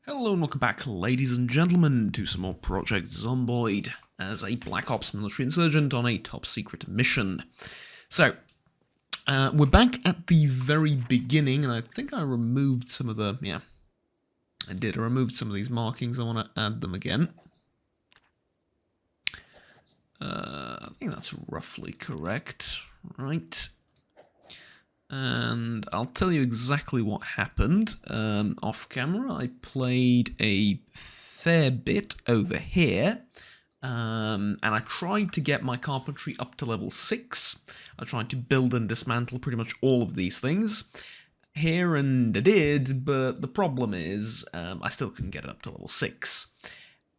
Hello and welcome back, ladies and gentlemen, to some more Project Zomboid as a Black Ops military insurgent on a top secret mission. So, we're back at the very beginning, and I think I removed some of the, I removed some of these markings. I want to add them again. I think that's roughly correct, right? And I'll tell you exactly what happened. Off camera, I played a fair bit over here, and I tried to get my carpentry up to level 6. I tried to build and dismantle pretty much all of these things here, and I did, but the problem is I still couldn't get it up to level 6.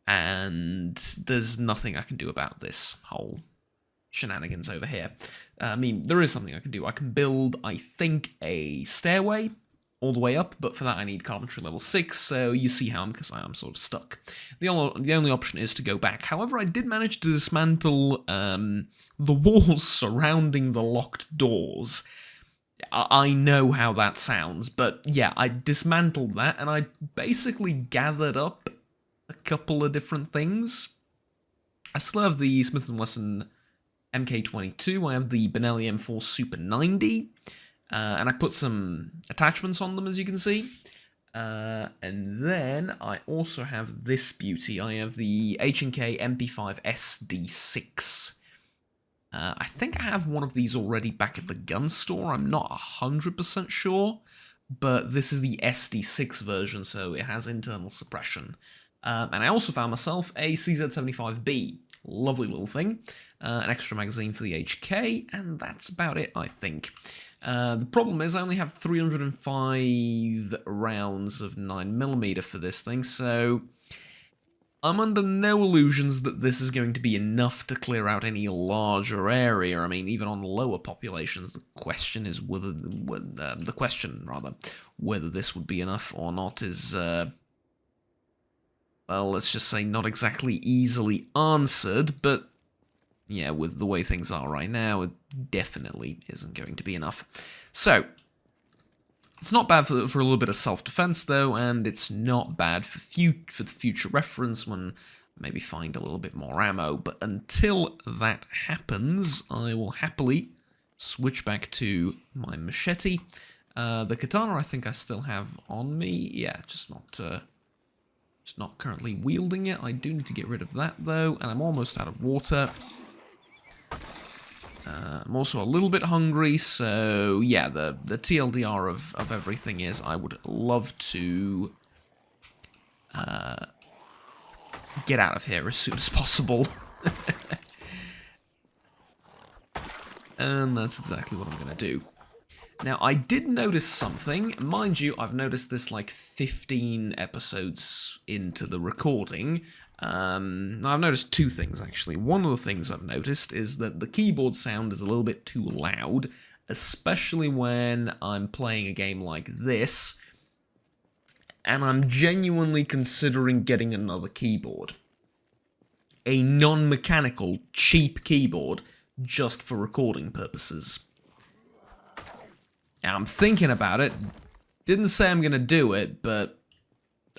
And there's nothing I can do about this whole shenanigans over here. I mean, there is something I can do. I can build, I think, a stairway all the way up, but for that I need carpentry level 6, so you see how because I'm sort of stuck. The only option is to go back. However, I did manage to dismantle the walls surrounding the locked doors. I know how that sounds, but yeah, I dismantled that, and I basically gathered up a couple of different things. I still have the Smith & Wesson MK22, I have the Benelli M4 Super 90, and I put some attachments on them, as you can see. And then I also have this beauty. I have the H&K MP5 SD6. I think I have one of these already back at the gun store. I'm not 100% sure, but this is the SD6 version, so it has internal suppression. And I also found myself a CZ75B. Lovely little thing. An extra magazine for the HK, and that's about it, I think. The problem is I only have 305 rounds of 9mm for this thing, so I'm under no illusions that this is going to be enough to clear out any larger area. I mean, even on lower populations, the question is whether this would be enough or not is, well, let's just say not exactly easily answered, but yeah, with the way things are right now, it definitely isn't going to be enough. So, it's not bad for a little bit of self-defense, though, and it's not bad for the future reference when I maybe find a little bit more ammo. But until that happens, I will happily switch back to my machete. The katana I think I still have on me. Yeah, just not currently wielding it. I do need to get rid of that, though, and I'm almost out of water. I'm also a little bit hungry, so yeah, the TLDR of everything is I would love to get out of here as soon as possible. And that's exactly what I'm going to do. Now, I did notice something. Mind you, I've noticed this like 15 episodes into the recording. I've noticed two things, actually. One of the things I've noticed is that the keyboard sound is a little bit too loud, especially when I'm playing a game like this, and I'm genuinely considering getting another keyboard. A non-mechanical, cheap keyboard, just for recording purposes. Now, I'm thinking about it. Didn't say I'm going to do it, but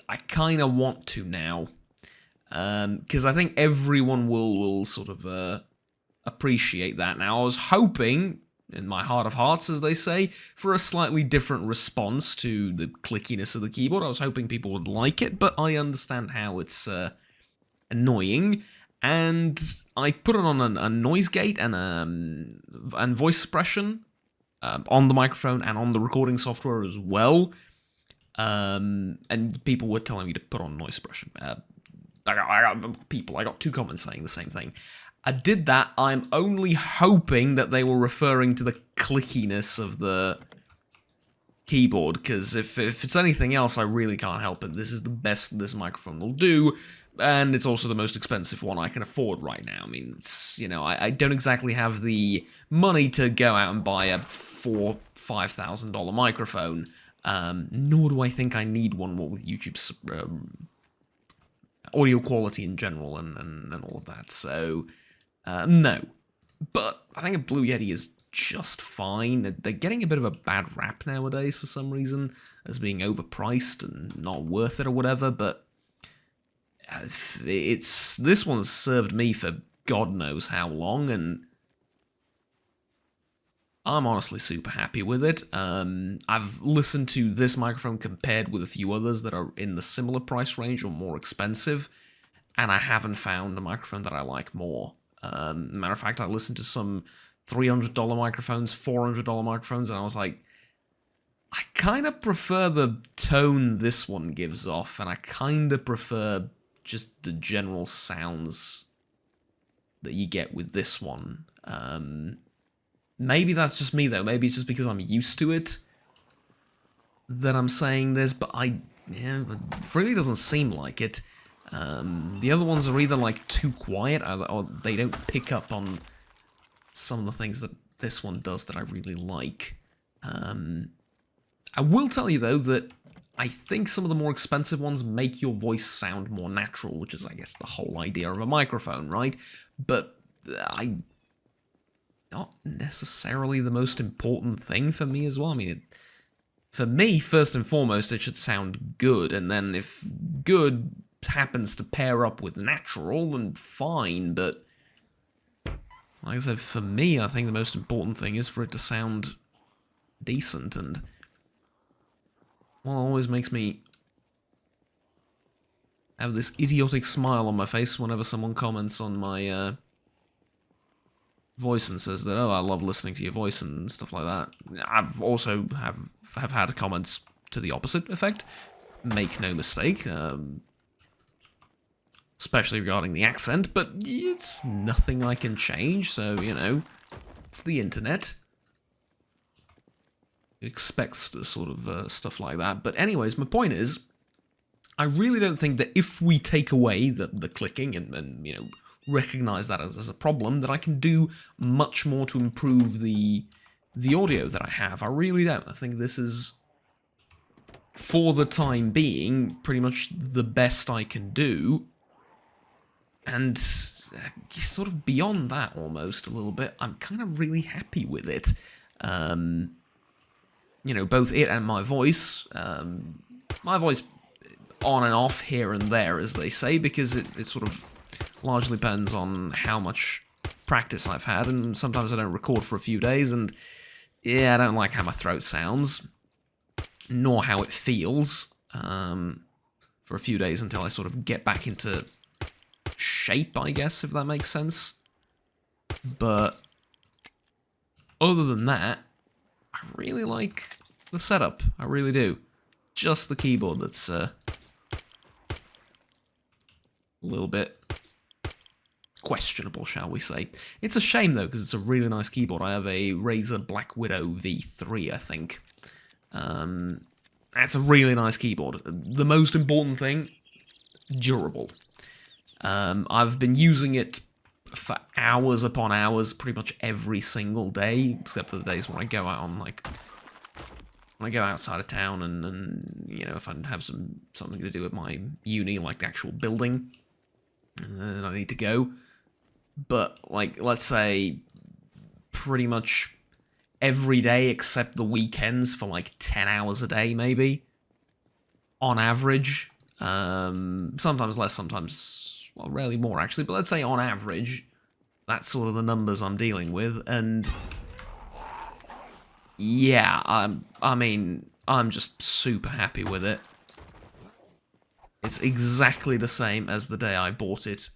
I kind of want to now. Because I think everyone will sort of appreciate that. Now, I was hoping, in my heart of hearts, as they say, for a slightly different response to the clickiness of the keyboard. I was hoping people would like it, but I understand how it's annoying. And I put it on a noise gate and voice suppression on the microphone and on the recording software as well. And people were telling me to put on noise suppression. I got 2 comments saying the same thing. I did that. I'm only hoping that they were referring to the clickiness of the keyboard, because if it's anything else, I really can't help it. This is the best this microphone will do, and it's also the most expensive one I can afford right now. I mean, it's, you know, I don't exactly have the money to go out and buy a $4,000-$5,000 microphone, nor do I think I need one more with YouTube's audio quality in general and all of that, so no. But I think a Blue Yeti is just fine. They're getting a bit of a bad rap nowadays for some reason, as being overpriced and not worth it or whatever, but this one's served me for God knows how long, and I'm honestly super happy with it. I've listened to this microphone compared with a few others that are in the similar price range or more expensive, and I haven't found a microphone that I like more. Matter of fact, I listened to some $300 microphones, $400 microphones, and I was like, I kind of prefer the tone this one gives off, and I kind of prefer just the general sounds that you get with this one. Maybe that's just me, though. Maybe it's just because I'm used to it that I'm saying this, but it really doesn't seem like it. The other ones are either, like, too quiet, or they don't pick up on some of the things that this one does that I really like. I will tell you, though, that I think some of the more expensive ones make your voice sound more natural, which is, I guess, the whole idea of a microphone, right? But not necessarily the most important thing for me as well. I mean, for me, first and foremost, it should sound good, and then if good happens to pair up with natural, then fine, but like I said, for me, I think the most important thing is for it to sound decent, and what always makes me have this idiotic smile on my face whenever someone comments on my voice and says that, oh, I love listening to your voice and stuff like that. I've also have had comments to the opposite effect. Make no mistake. Especially regarding the accent, but it's nothing I can change, so, you know, it's the internet. It expects sort of stuff like that. But anyways, my point is, I really don't think that if we take away the clicking and you know, recognize that as a problem, that I can do much more to improve the audio that I have. I really don't. I think this is, for the time being, pretty much the best I can do. And sort of beyond that, almost, a little bit, I'm kind of really happy with it. You know, both it and my voice on and off here and there, as they say, because it sort of largely depends on how much practice I've had, and sometimes I don't record for a few days, and yeah, I don't like how my throat sounds, nor how it feels, for a few days until I sort of get back into shape, I guess, if that makes sense. But other than that, I really like the setup. I really do. Just the keyboard that's a little bit questionable, shall we say. It's a shame, though, because it's a really nice keyboard. I have a Razer Black Widow V3, I think. It's a really nice keyboard. The most important thing, durable. I've been using it for hours upon hours, pretty much every single day, except for the days when I go out on, like, when I go outside of town and you know, if I have something to do with my uni, like the actual building, and I need to go. But, like, let's say pretty much every day except the weekends for, like, 10 hours a day, maybe, on average. Sometimes less, sometimes, well, rarely more, actually, but let's say on average, that's sort of the numbers I'm dealing with, and yeah, I mean, I'm just super happy with it. It's exactly the same as the day I bought it,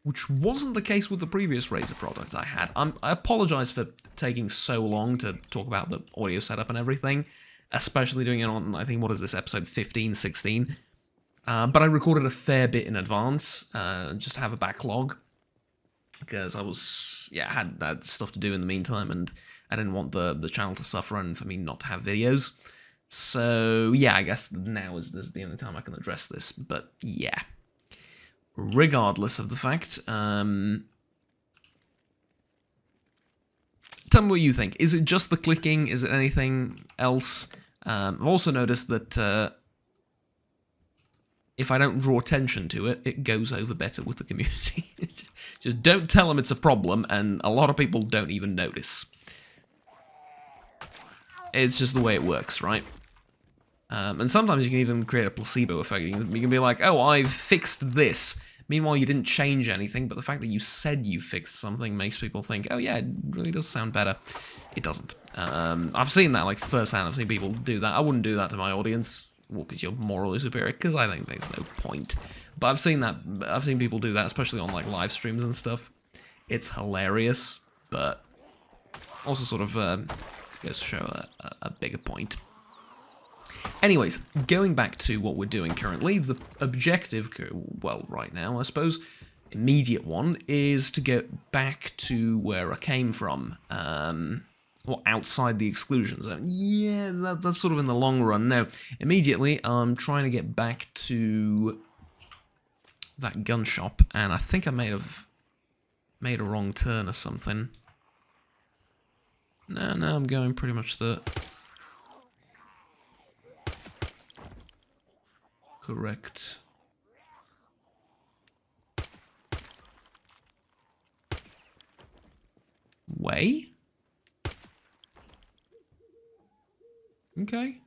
which wasn't the case with the previous Razer product I had. I apologize for taking so long to talk about the audio setup and everything, especially doing it on, I think, what is this, episode 15, 16? But I recorded a fair bit in advance, just to have a backlog, because I was, yeah, had stuff to do in the meantime, and I didn't want the channel to suffer and for me not to have videos. So, yeah, I guess now is the only time I can address this, but yeah. Regardless of the fact, tell me what you think. Is it just the clicking? Is it anything else? I've also noticed that if I don't draw attention to it, it goes over better with the community. Just don't tell them it's a problem, and a lot of people don't even notice. It's just the way it works, right? And sometimes you can even create a placebo effect. You can be like, oh, I've fixed this. Meanwhile, you didn't change anything, but the fact that you said you fixed something makes people think, oh yeah, it really does sound better. It doesn't. I've seen that, like, firsthand. I've seen people do that. I wouldn't do that to my audience, well, because you're morally superior, because I think there's no point. But I've seen that. I've seen people do that, especially on, like, live streams and stuff. It's hilarious, but also sort of goes to show a bigger point. Anyways, going back to what we're doing currently, the objective, well, right now, I suppose, immediate one, is to get back to where I came from, or outside the exclusion zone. Yeah, that's sort of in the long run. Now, immediately, I'm trying to get back to that gun shop, and I think I may have made a wrong turn or something. No, I'm going pretty much the correct way. Okay.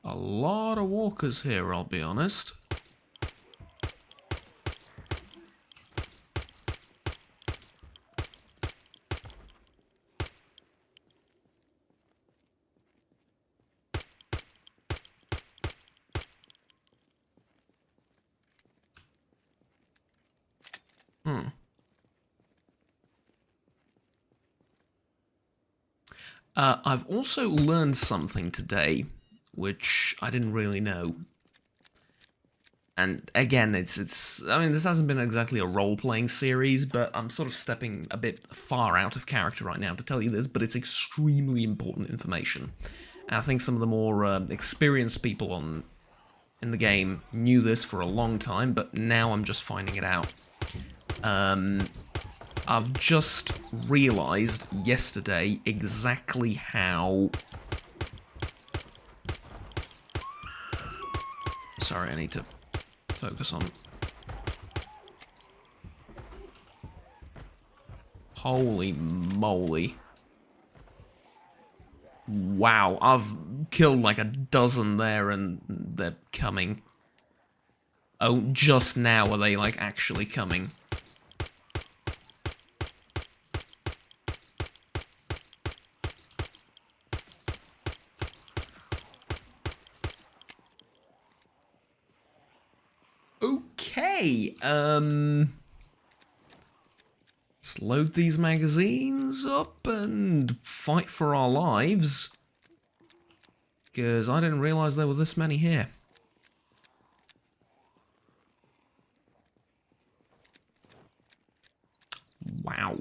A lot of walkers here, I'll be honest. I've also learned something today, which I didn't really know. And again, I mean, this hasn't been exactly a role-playing series, but I'm sort of stepping a bit far out of character right now to tell you this, but it's extremely important information. And I think some of the more experienced people in the game knew this for a long time, but now I'm just finding it out. I've just realised yesterday exactly how... Sorry, I need to focus on... Holy moly. Wow, I've killed like a dozen there and they're coming. Oh, just now are they like actually coming? Okay, let's load these magazines up and fight for our lives. Because I didn't realise there were this many here. Wow.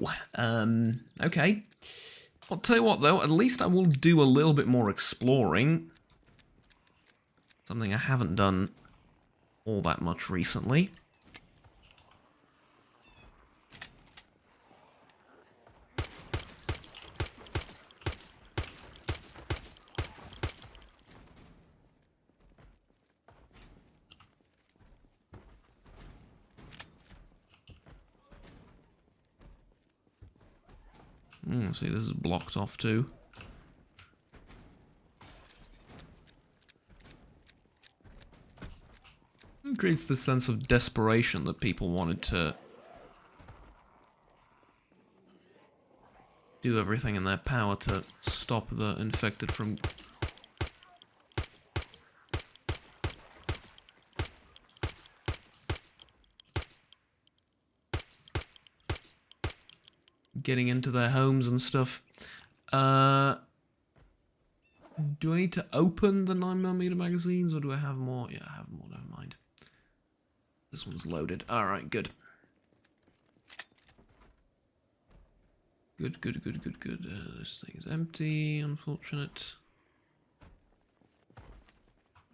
Okay. I'll tell you what though, at least I will do a little bit more exploring. Something I haven't done all that much recently. See, this is blocked off too. It creates this sense of desperation that people wanted to do everything in their power to stop the infected from getting into their homes and stuff. Do I need to open the 9mm magazines, or do I have more? Yeah, I have more, never mind. This one's loaded. Alright, good. Good. This thing is empty, unfortunate.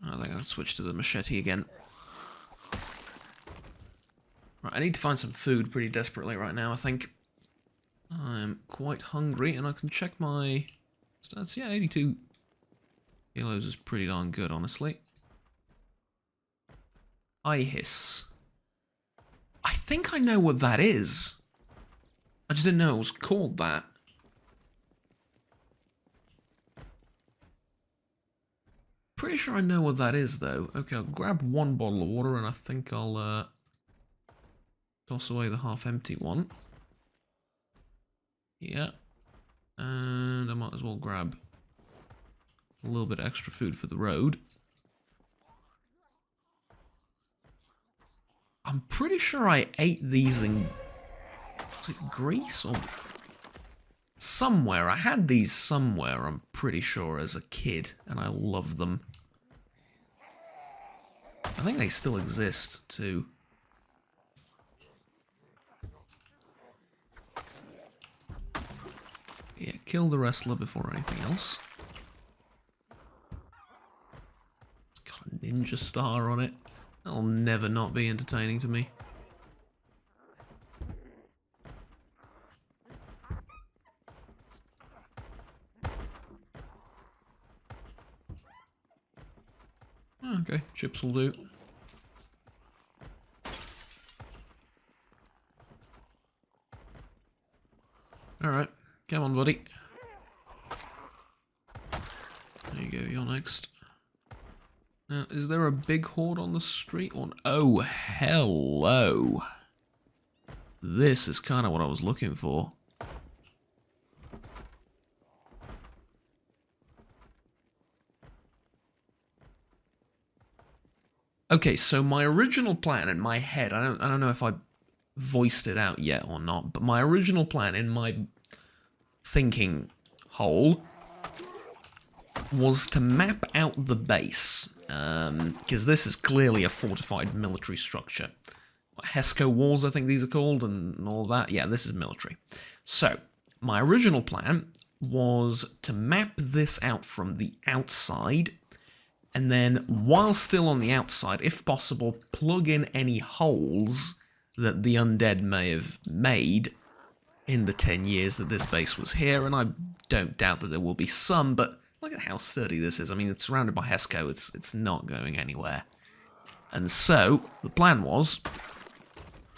I think I'll switch to the machete again. Right, I need to find some food pretty desperately right now, I think. I'm quite hungry, and I can check my stats. Yeah, 82 kilos is pretty darn good, honestly. I hiss. I think I know what that is. I just didn't know it was called that. Pretty sure I know what that is, though. Okay, I'll grab one bottle of water, and I think I'll toss away the half-empty one. Yeah. And I might as well grab a little bit extra food for the road. I'm pretty sure I ate these in... was it Greece or... somewhere. I had these somewhere, I'm pretty sure, as a kid, and I love them. I think they still exist, too. Yeah, kill the wrestler before anything else. It's got a ninja star on it. That'll never not be entertaining to me. Okay, chips will do. Alright, come on, buddy. There you go, you're next. Now, is there a big horde on the street? Oh, hello. This is kind of what I was looking for. Okay, so my original plan in my head, I don't know if I voiced it out yet or not, but my original plan in my thinking hole was to map out the base, because this is clearly a fortified military structure. Hesco walls, I think these are called, and all that. Yeah, this is military. So, my original plan was to map this out from the outside, and then, while still on the outside, if possible, plug in any holes that the undead may have made in the 10 years that this base was here, and I don't doubt that there will be some, but look at how sturdy this is. I mean, it's surrounded by Hesco, it's not going anywhere. And so, the plan was,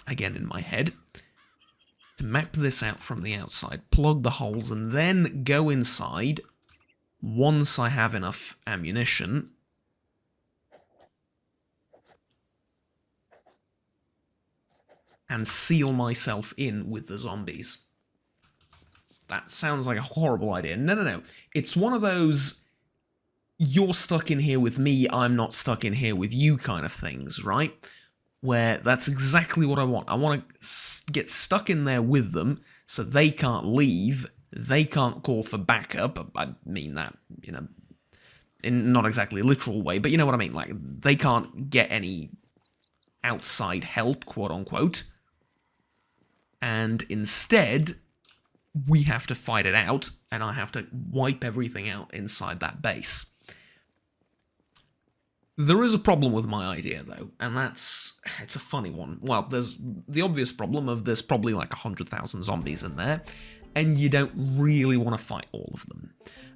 again in my head, to map this out from the outside, plug the holes, and then go inside once I have enough ammunition and seal myself in with the zombies. That sounds like a horrible idea. No. It's one of those, you're stuck in here with me, I'm not stuck in here with you kind of things, right? Where that's exactly what I want. I want to get stuck in there with them so they can't leave, they can't call for backup. I mean that, you know, in not exactly a literal way, but you know what I mean. Like, they can't get any outside help, quote unquote. And instead, we have to fight it out, and I have to wipe everything out inside that base. There is a problem with my idea, though, and it's a funny one. Well, there's the obvious problem of there's probably like 100,000 zombies in there, and you don't really want to fight all of them.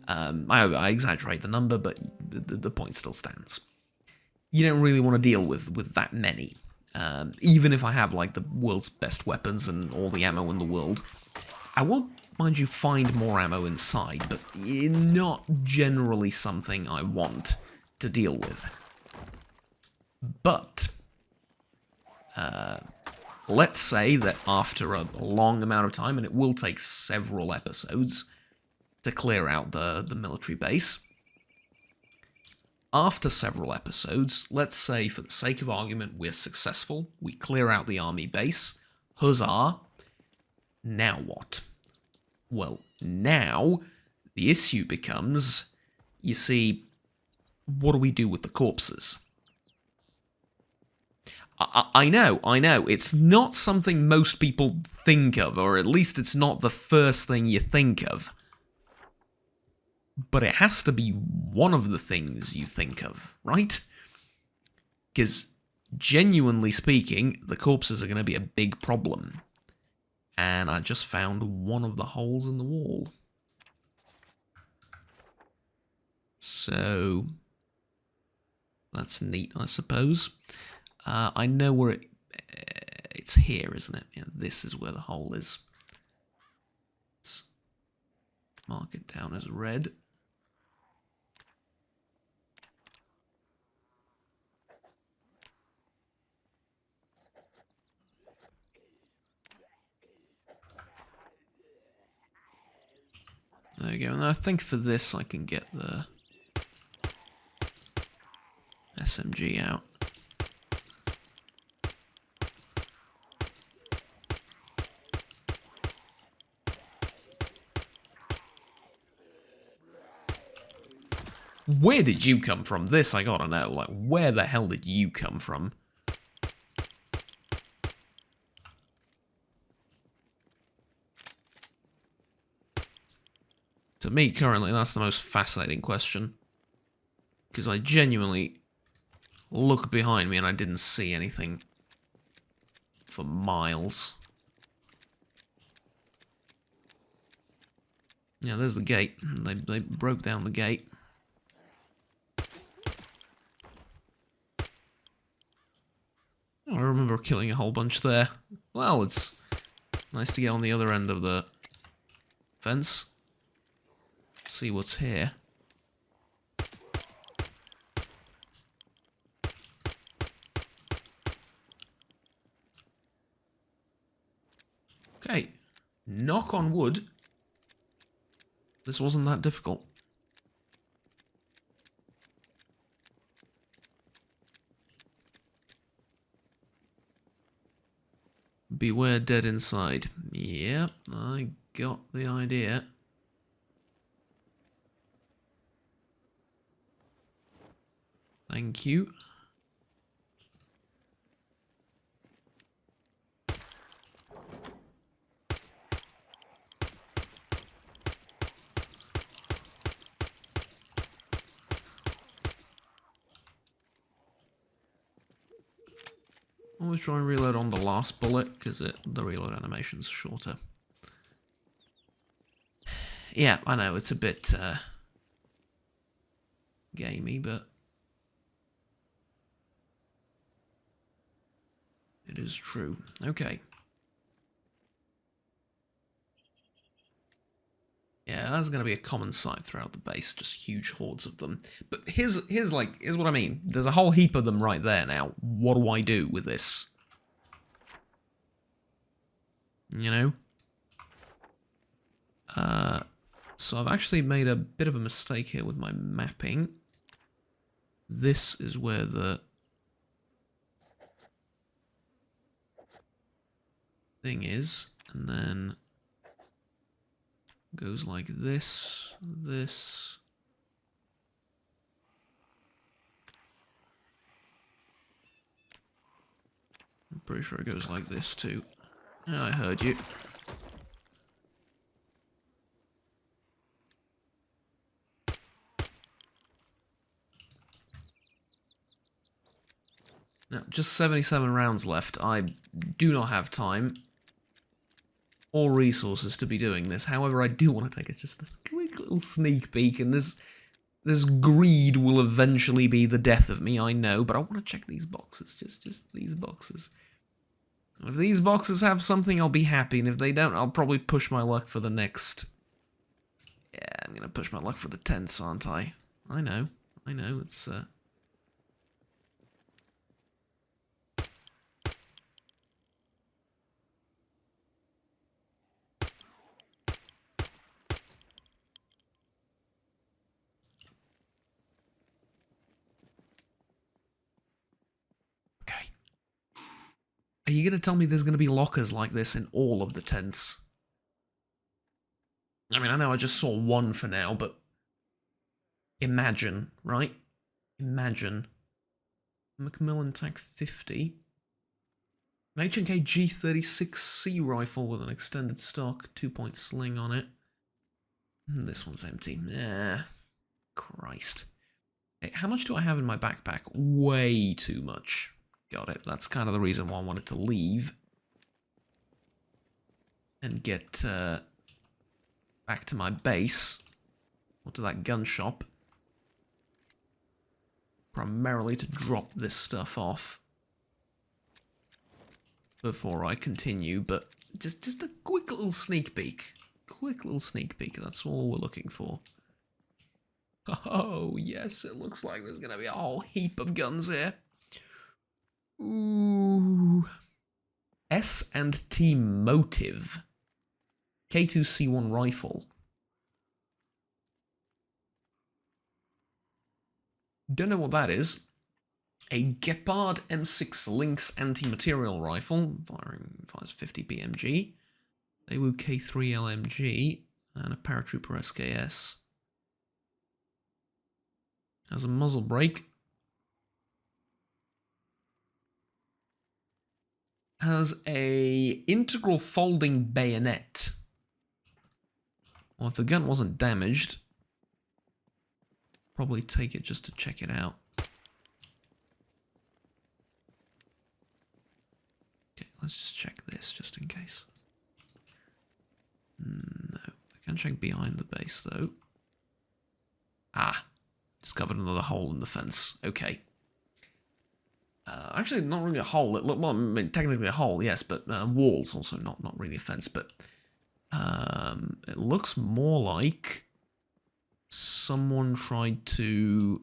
I exaggerate the number, but the point still stands. You don't really want to deal with that many. Even if I have, like, the world's best weapons and all the ammo in the world, I will, mind you, find more ammo inside, but not generally something I want to deal with. But, let's say that after a long amount of time, and it will take several episodes to clear out the military base, after several episodes, let's say for the sake of argument we're successful, we clear out the army base, huzzah, now what? Well, now the issue becomes, you see, what do we do with the corpses? I know, it's not something most people think of, or at least it's not the first thing you think of. But it has to be one of the things you think of, right? Because, genuinely speaking, the corpses are going to be a big problem. And I just found one of the holes in the wall. So, that's neat, I suppose. I know where it's here, isn't it? Yeah, this is where the hole is. Let's mark it down as red. There you go. And I think for this I can get the SMG out. Where did you come from? This I gotta know. Like, where the hell did you come from? To me, currently, that's the most fascinating question. Because I genuinely looked behind me and I didn't see anything for miles. Yeah, there's the gate. They broke down the gate. Oh, I remember killing a whole bunch there. Well, it's nice to get on the other end of the fence. See what's here. Okay, knock on wood. This wasn't that difficult. Beware dead inside. Yep, I got the idea. Thank you. Always try and reload on the last bullet, because the reload animation's shorter. Yeah, I know, it's a bit gamey, but it is true. Okay. Yeah, that's going to be a common sight throughout the base, just huge hordes of them. But here's what I mean. There's a whole heap of them right there now. What do I do with this? You know? So I've actually made a bit of a mistake here with my mapping. This is where the thing is, and then goes like this, this. I'm pretty sure it goes like this too. Yeah, I heard you. Now, just 77 rounds left. I do not have time or resources to be doing this. However, I do want to take just a quick little sneak peek, and this greed will eventually be the death of me, I know, but I want to check these boxes, just these boxes. If these boxes have something, I'll be happy, and if they don't, I'll probably push my luck for the next... Yeah, I'm going to push my luck for the tents, aren't I? I know, it's... Are you going to tell me there's going to be lockers like this in all of the tents? I mean, I know I just saw one for now, but imagine, right? Imagine. Macmillan TAC 50. An H&K G36C rifle with an extended stock, 2-point sling on it. This one's empty. Christ. Hey, how much do I have in my backpack? Way too much. Got it. That's kind of the reason why I wanted to leave. And get back to my base. Or to that gun shop. Primarily to drop this stuff off. before I continue, but just a quick little sneak peek. Quick little sneak peek, that's all we're looking for. Oh, yes, it looks like there's going to be a whole heap of guns here. Ooh. S&T Motive. K2C1 rifle. Don't know what that is. A Gepard M6 Lynx anti-material rifle. Fires 50 BMG. Daewoo K3 LMG. And a Paratrooper SKS. Has a muzzle brake. Has a integral folding bayonet. Well, if the gun wasn't damaged, probably take it just to check it out. Okay, let's just check this just in case. No, I can check behind the base though. Ah, discovered another hole in the fence. Okay. Actually, not really a hole. Well, I mean, technically a hole, yes, but walls also not really a fence. But it looks more like someone tried to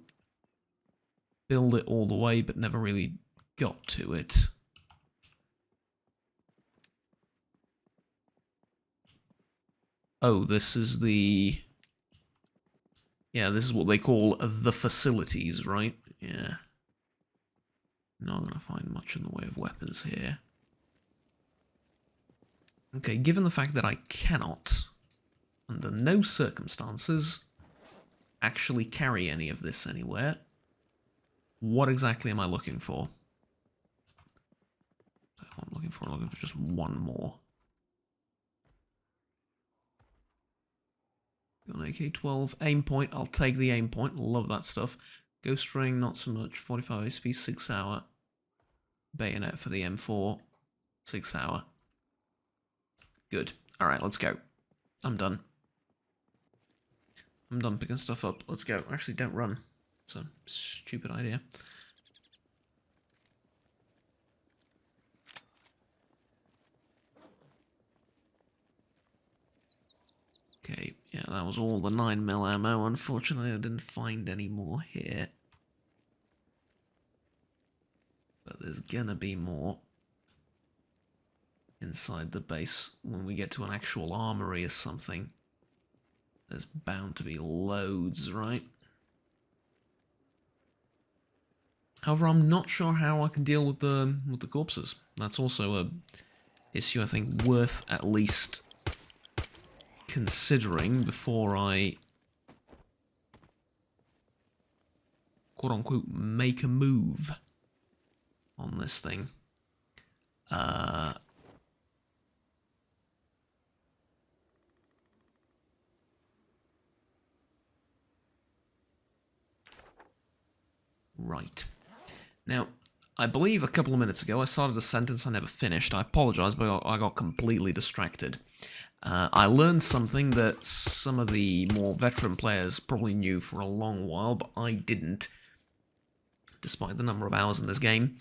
build it all the way, but never really got to it. Oh, this is the... Yeah, this is what they call the facilities, right? Yeah. Not going to find much in the way of weapons here. Okay, given the fact that I cannot, under no circumstances, actually carry any of this anywhere, what exactly am I looking for? I'm looking for just one more. Got an AK-12 aim point. I'll take the aim point. Love that stuff. Ghost ring, not so much. 45 SP, 6 hour. Bayonet for the M4, 6 hour. Good. All right, let's go. I'm done. I'm done picking stuff up. Let's go. Actually, don't run. It's a stupid idea. Okay, yeah, that was all the 9mm ammo. Unfortunately, I didn't find any more here. But there's gonna be more inside the base when we get to an actual armory or something. There's bound to be loads, right? However, I'm not sure how I can deal with the corpses. That's also a issue I think worth at least considering before I quote-unquote make a move on this thing. Right. Now, I believe a couple of minutes ago I started a sentence I never finished. I apologize, but I got completely distracted. I learned something that some of the more veteran players probably knew for a long while, but I didn't, despite the number of hours in this game.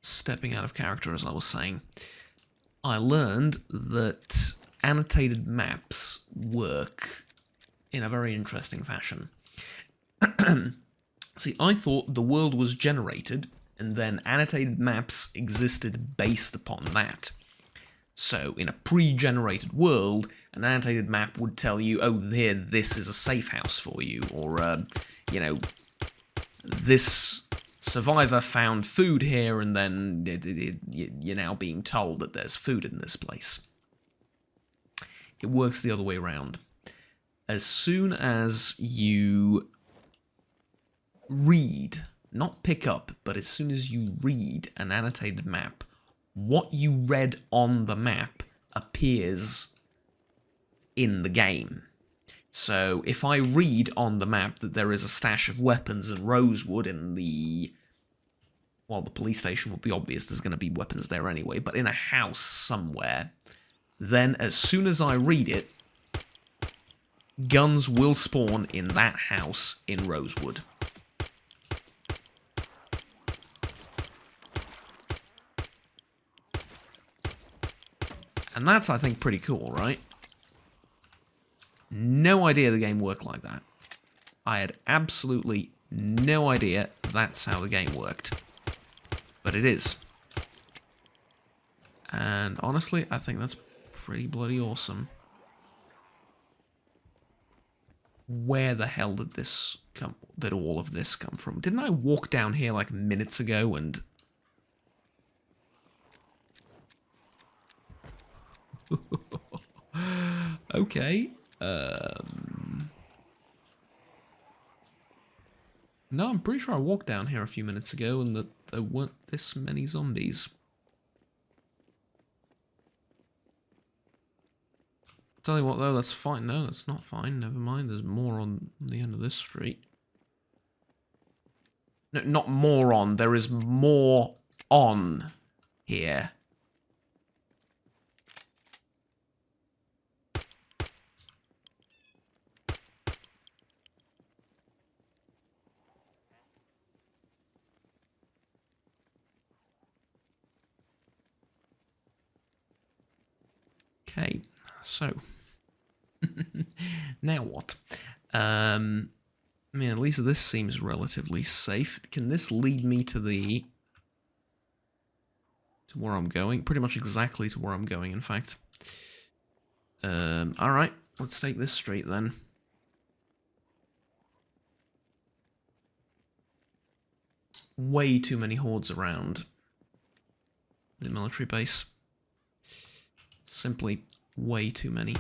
Stepping out of character, as I was saying, I learned that annotated maps work in a very interesting fashion. See, I thought the world was generated, and then annotated maps existed based upon that. So, in a pre-generated world, an annotated map would tell you, oh, here, this is a safe house for you, or, you know, this survivor found food here, and then you're now being told that there's food in this place. It works the other way around. As soon as you read, not pick up, but as soon as you read an annotated map, what you read on the map appears in the game. So if I read on the map that there is a stash of weapons and rosewood in the... well, the police station will be obvious, there's going to be weapons there anyway, but in a house somewhere, then as soon as I read it, guns will spawn in that house in rosewood. And that's, I think, pretty cool, right? No idea the game worked like that. I had absolutely no idea that's how the game worked. But it is. And honestly, I think that's pretty bloody awesome. Where the hell did this come? Did all of this come from? Didn't I walk down here like minutes ago and... Okay. No, I'm pretty sure I walked down here a few minutes ago and that there weren't this many zombies. Tell you what though, that's fine. No, that's not fine. Never mind. There's more on the end of this street. No, not more on. There is more on here. Okay, so now what? I mean, at least this seems relatively safe. Can this lead me to where I'm going? Pretty much exactly to where I'm going, in fact. All right, let's take this straight then. Way too many hordes around the military base. Simply way too many.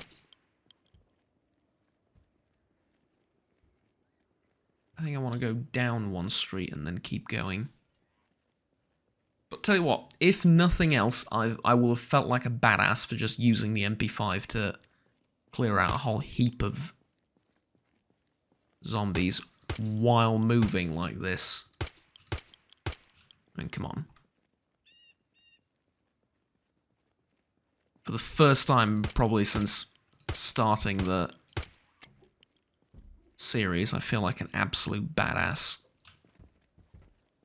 I think I want to go down one street and then keep going. But tell you what, if nothing else, I will have felt like a badass for just using the MP5 to clear out a whole heap of zombies while moving like this. I mean, come on. For the first time, probably since starting the series, I feel like an absolute badass.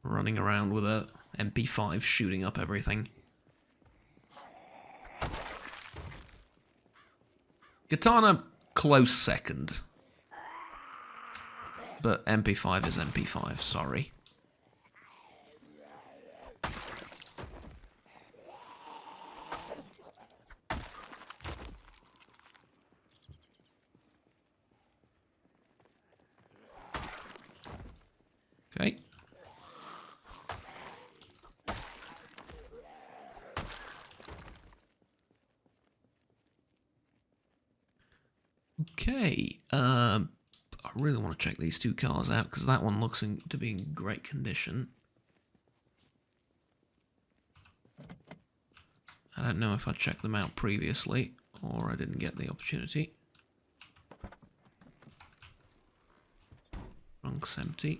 Running around with a MP5 shooting up everything. Katana, close second. But MP5 is MP5, sorry. Okay. Okay. I really want to check these two cars out because that one looks to be in great condition. I don't know if I checked them out previously or I didn't get the opportunity. Trunk's empty.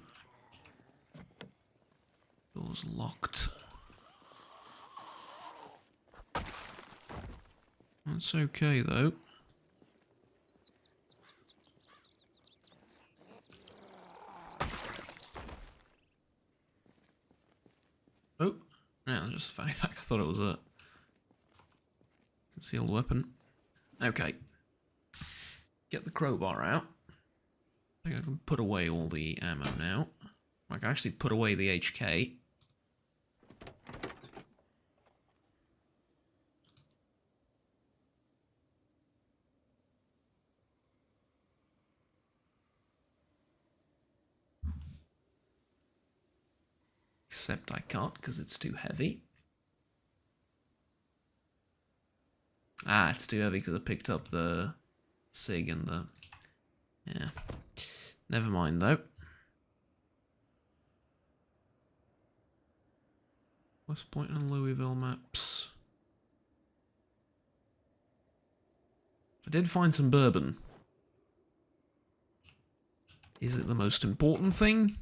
Door's locked. That's okay though. Oh, yeah, just fanny pack. I thought it was a concealed weapon. Okay. Get the crowbar out. I think I can put away all the ammo now. I can actually put away the HK. Except I can't because it's too heavy. Ah, it's too heavy because I picked up the SIG and the... Yeah. Never mind though. West Point and Louisville maps. I did find some bourbon. Is it the most important thing?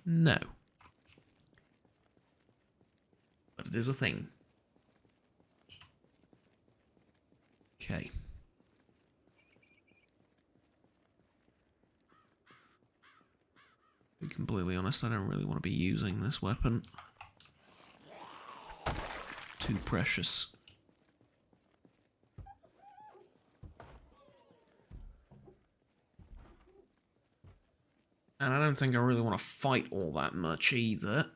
No. But it is a thing. Okay. To be completely honest, I don't really want to be using this weapon. Too precious. And I don't think I really want to fight all that much either.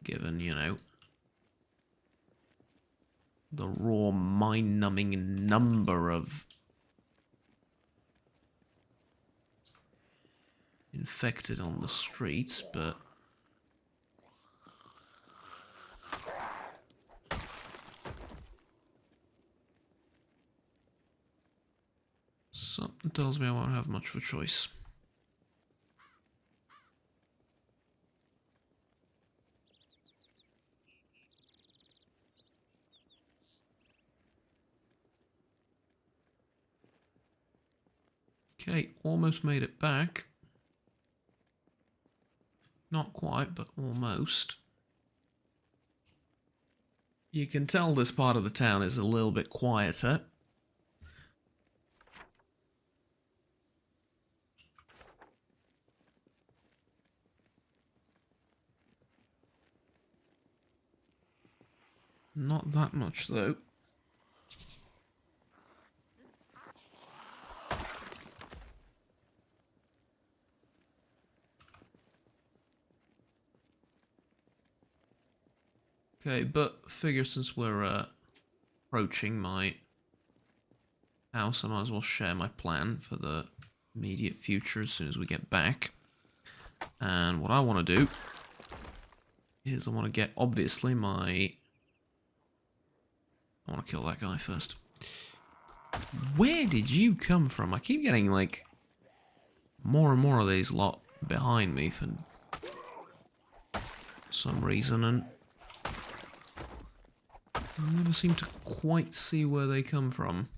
Given, you know, the raw mind-numbing number of infected on the streets, but something tells me I won't have much of a choice. Okay, almost made it back. Not quite, but almost. You can tell this part of the town is a little bit quieter. Not that much, though. Okay, but figure since we're approaching my house, I might as well share my plan for the immediate future as soon as we get back. And what I want to do is I want to get, obviously, I want to kill that guy first. Where did you come from? I keep getting, like, more and more of these lot behind me for some reason, and I never seem to quite see where they come from.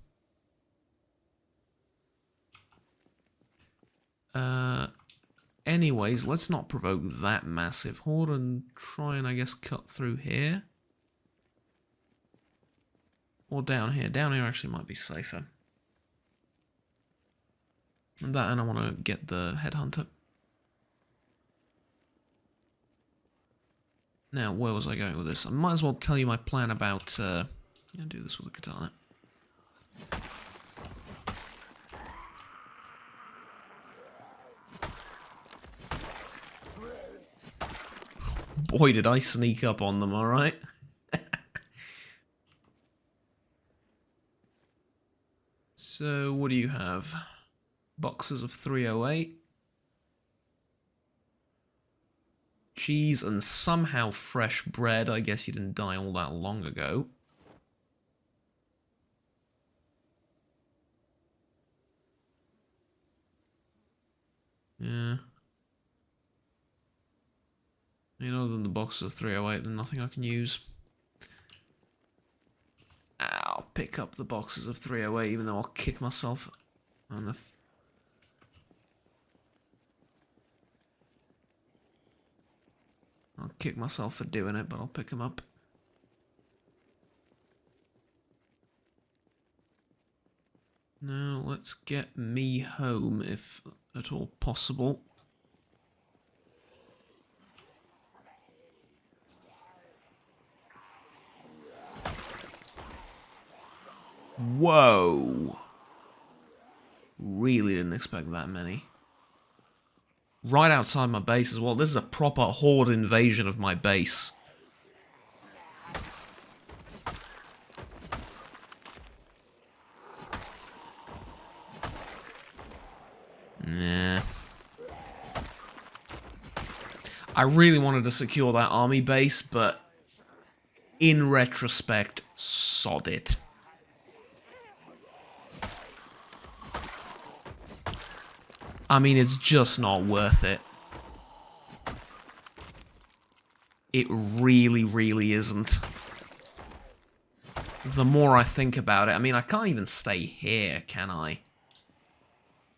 Anyways, let's not provoke that massive horde and try and, I guess, cut through here. Or down here. Down here actually might be safer. And that, and I want to get the headhunter. Now, where was I going with this? I might as well tell you my plan about... I'll do this with a katana. Boy, did I sneak up on them, alright? So, what do you have? Boxes of 308. Cheese and somehow fresh bread. I guess you didn't die all that long ago. Yeah. You know, other than the boxes of 308, there's nothing I can use. I'll pick up the boxes of 308, even though I'll kick myself on the... I'll kick myself for doing it, but I'll pick them up. Now, let's get me home, if at all possible. Whoa! Really didn't expect that many. Right outside my base as well. This is a proper horde invasion of my base. Nah. I really wanted to secure that army base, but in retrospect, sod it. I mean, it's just not worth it. It really, really isn't. The more I think about it, I mean, I can't even stay here, can I?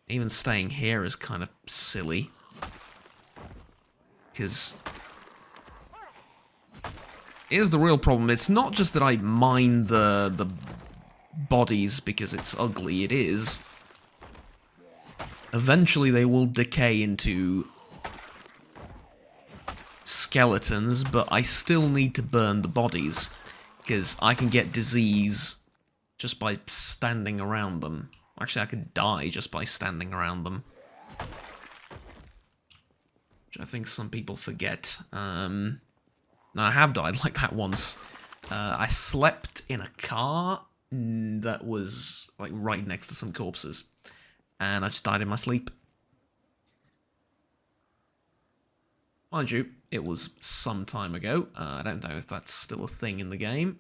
Even staying here is kind of silly. Because here's the real problem. It's not just that I mine the bodies because it's ugly, it is. Eventually they will decay into skeletons, but I still need to burn the bodies, because I can get disease just by standing around them. Actually, I could die just by standing around them. Which I think some people forget. No, I have died like that once. I slept in a car that was like right next to some corpses. And I just died in my sleep. Mind you, it was some time ago. I don't know if that's still a thing in the game.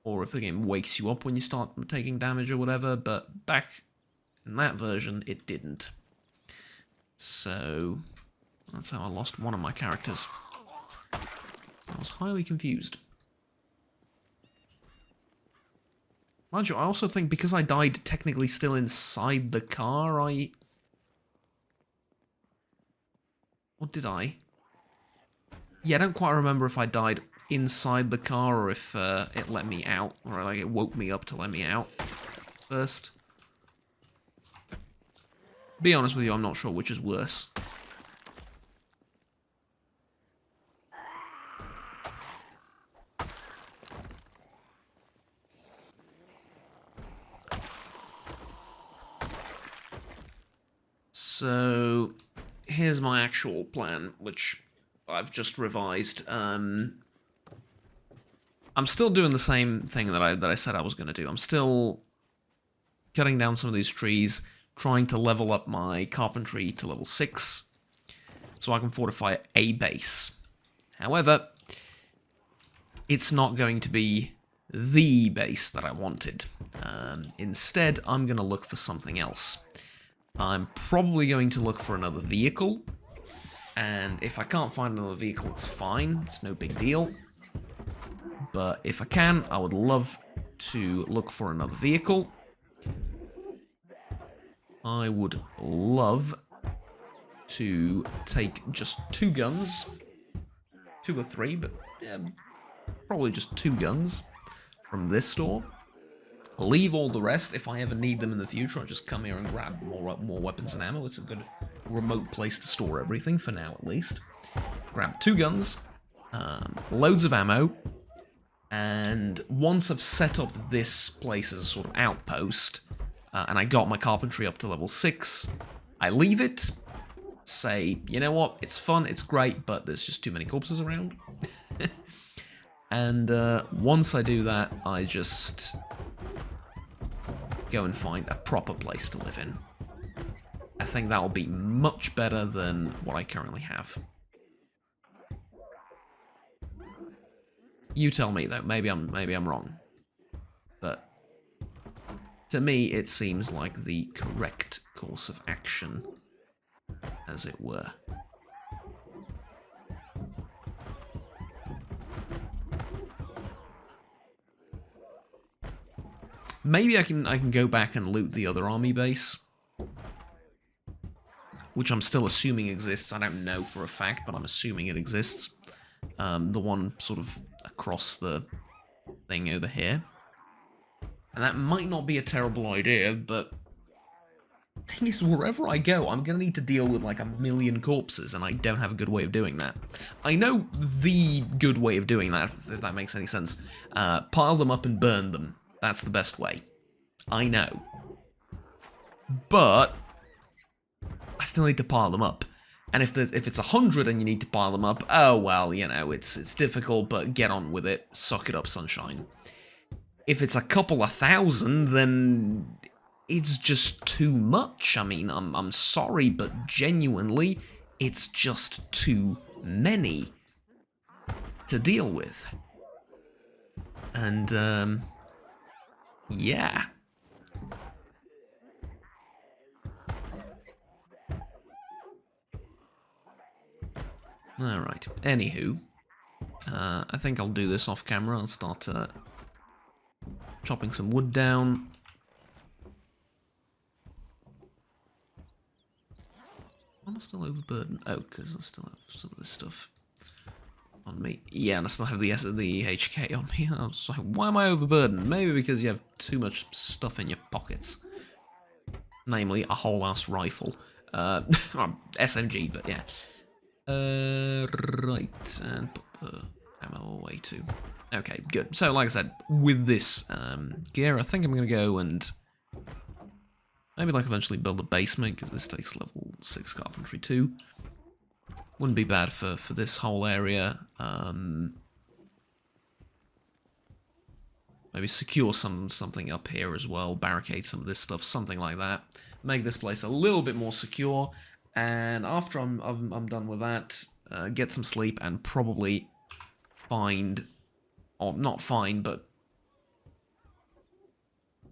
Or if the game wakes you up when you start taking damage or whatever, but back in that version, it didn't. So, that's how I lost one of my characters. I was highly confused. Mind you, I also think because I died technically still inside the car, What did I? Yeah, I don't quite remember if I died inside the car or if it let me out, or like it woke me up to let me out first. Be honest with you, I'm not sure which is worse. So, here's my actual plan, which I've just revised. I'm still doing the same thing that I said I was going to do. I'm still cutting down some of these trees, trying to level up my carpentry to level 6, so I can fortify a base. However, it's not going to be the base that I wanted. Instead, I'm going to look for something else. I'm probably going to look for another vehicle, and if I can't find another vehicle, it's fine, it's no big deal. But if I can, I would love to look for another vehicle. I would love to take just 2 guns, 2 or 3, but yeah, probably just 2 guns from this store. Leave all the rest. If I ever need them in the future, I'll just come here and grab more weapons and ammo. It's a good remote place to store everything, for now at least. Grab 2 guns, loads of ammo, and once I've set up this place as a sort of outpost, and I got my carpentry up to level 6, I leave it, say, you know what, it's fun, it's great, but there's just too many corpses around. And once I do that, I just go and find a proper place to live in. I think that will be much better than what I currently have. You tell me though, maybe I'm wrong. But to me it seems like the correct course of action, as it were. Maybe I can go back and loot the other army base, which I'm still assuming exists. I don't know for a fact, but I'm assuming it exists. The one sort of across the thing over here. And that might not be a terrible idea, but the thing is, wherever I go, I'm going to need to deal with like 1,000,000 corpses, and I don't have a good way of doing that. I know the good way of doing that, if that makes any sense. Pile them up and burn them. That's the best way. I know. But I still need to pile them up. And if it's 100 and you need to pile them up, oh well, you know, it's difficult, but get on with it. Suck it up, sunshine. If it's a couple of thousand, then it's just too much. I mean, I'm sorry, but genuinely, it's just too many to deal with. And, yeah. Alright, anywho, I think I'll do this off camera. I'll start chopping some wood down. I'm still overburdened. Oh, because I still have some of this stuff on me. Yeah, and I still have the HK on me. I was like, why am I overburdened? Maybe because you have too much stuff in your pockets. Namely, a whole-ass rifle. SMG, but yeah. Right, and put the ammo away to. Okay, good. So, like I said, with this gear, I think I'm going to go and maybe like eventually build a basement, because this takes level 6 carpentry too. Wouldn't be bad for this whole area. Maybe secure something up here as well, barricade some of this stuff, something like that. Make this place a little bit more secure, and after I'm done with that, get some sleep and probably find, or not find, but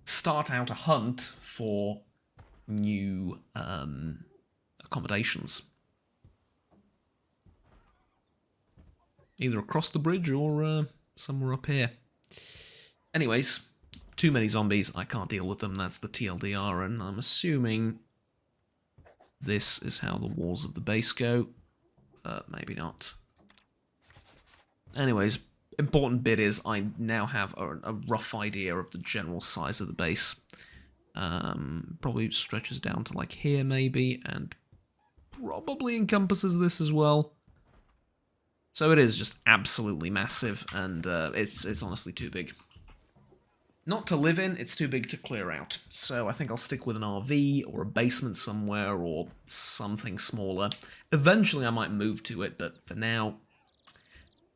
start out a hunt for new accommodations. Either across the bridge or somewhere up here. Anyways, too many zombies, I can't deal with them, that's the TLDR, and I'm assuming this is how the walls of the base go. Maybe not. Anyways, important bit is I now have a rough idea of the general size of the base. Probably stretches down to like here maybe, and probably encompasses this as well. So it is just absolutely massive, and it's honestly too big. Not to live in, it's too big to clear out. So I think I'll stick with an RV or a basement somewhere or something smaller. Eventually I might move to it, but for now,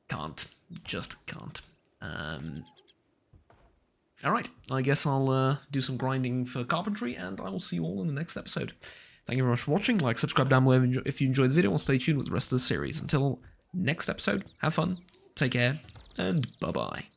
can't. Just can't. Alright, I guess I'll do some grinding for carpentry, and I will see you all in the next episode. Thank you very much for watching. Like, subscribe down below if you enjoyed the video, and stay tuned with the rest of the series. Until next episode, have fun, take care, and bye-bye.